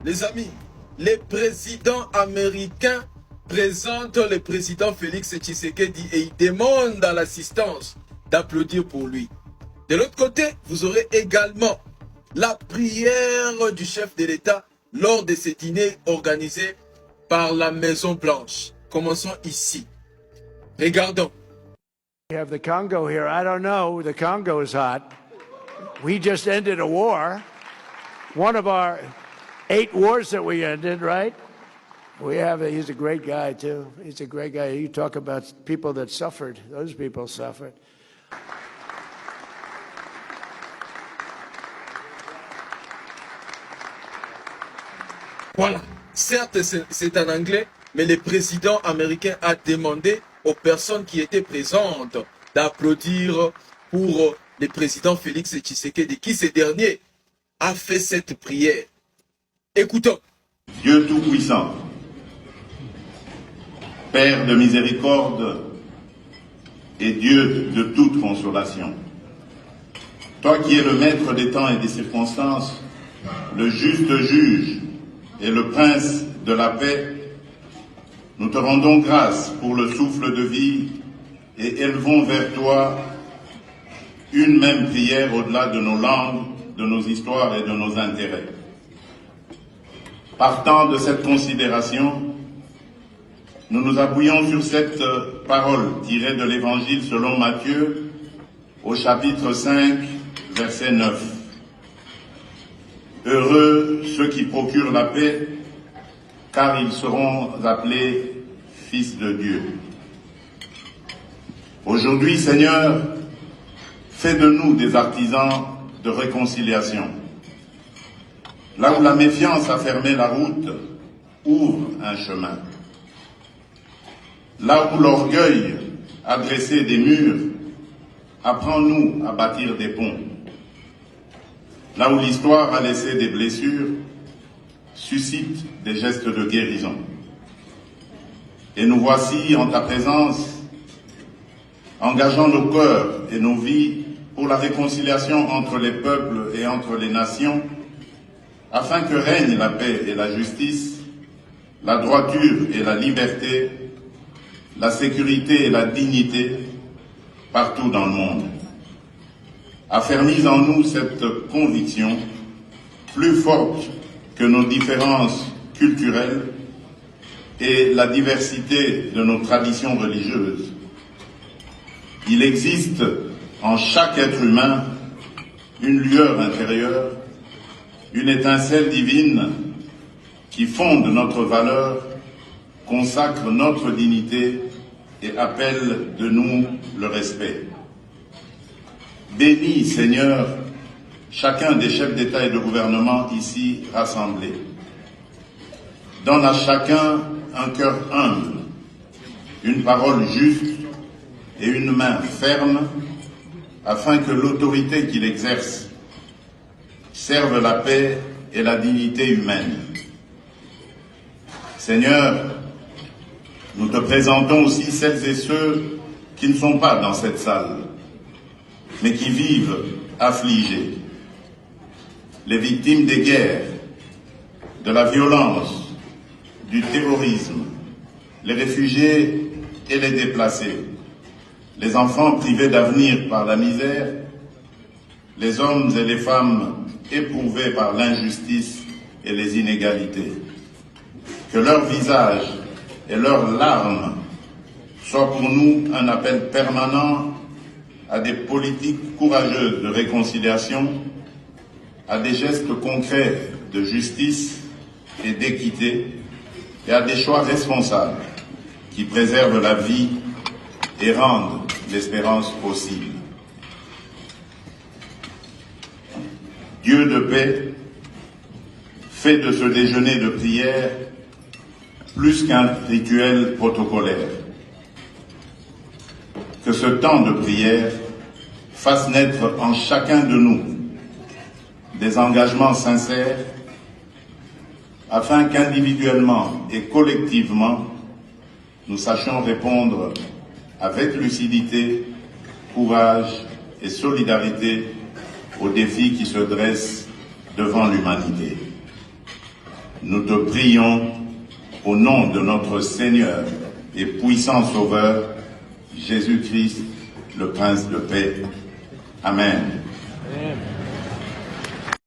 Les amis, les présidents américains présentent le président Félix Tshisekedi et ils demandent à l'assistance d'applaudir pour lui. De l'autre côté, vous aurez également la prière du chef de l'État lors de ce dîner organisé par la Maison Blanche. Commençons ici. Regardons. We have the Congo here. I don't know. The Congo is hot. We just ended a war. One of our 8 wars that we ended, right? He's a great guy, too. He's a great guy. You talk about people that suffered. Those people suffered. Voilà. Certes, c'est en anglais, mais le président américain a demandé aux personnes qui étaient présentes d'applaudir pour le président Félix Tshisekedi, qui ce dernier a fait cette prière. Écoutons. Dieu Tout-Puissant, Père de miséricorde et Dieu de toute consolation, toi qui es le maître des temps et des circonstances, le juste juge et le prince de la paix, nous te rendons grâce pour le souffle de vie et élevons vers toi une même prière au-delà de nos langues, de nos histoires et de nos intérêts. Partant de cette considération, nous nous appuyons sur cette parole tirée de l'Évangile selon Matthieu au chapitre 5, verset 9. Heureux ceux qui procurent la paix, car ils seront appelés fils de Dieu. Aujourd'hui, Seigneur, fais de nous des artisans de réconciliation. Là où la méfiance a fermé la route, ouvre un chemin. Là où l'orgueil a dressé des murs, apprends-nous à bâtir des ponts. Là où l'histoire a laissé des blessures, suscite des gestes de guérison. Et nous voici en ta présence, engageant nos cœurs et nos vies pour la réconciliation entre les peuples et entre les nations, afin que règne la paix et la justice, la droiture et la liberté, la sécurité et la dignité partout dans le monde. Affermis en nous cette conviction, plus forte que nos différences culturelles et la diversité de nos traditions religieuses. Il existe en chaque être humain une lueur intérieure, une étincelle divine qui fonde notre valeur, consacre notre dignité et appelle de nous le respect. Bénis, Seigneur, chacun des chefs d'État et de gouvernement ici rassemblés. Donne à chacun un cœur humble, une parole juste et une main ferme, afin que l'autorité qu'il exerce serve la paix et la dignité humaine. Seigneur, nous te présentons aussi celles et ceux qui ne sont pas dans cette salle, mais qui vivent affligés. Les victimes des guerres, de la violence, du terrorisme, les réfugiés et les déplacés, les enfants privés d'avenir par la misère, les hommes et les femmes éprouvés par l'injustice et les inégalités. Que leur visage et leurs larmes soient pour nous un appel permanent à des politiques courageuses de réconciliation, à des gestes concrets de justice et d'équité, et à des choix responsables qui préservent la vie et rendent l'espérance possible. Dieu de paix, fait de ce déjeuner de prière plus qu'un rituel protocolaire. Que ce temps de prière fasse naître en chacun de nous des engagements sincères afin qu'individuellement et collectivement, nous sachions répondre avec lucidité, courage et solidarité aux défis qui se dressent devant l'humanité. nous te prions au nom de notre Seigneur et puissant Sauveur, Jésus-Christ, le Prince de paix. Amen. Amen.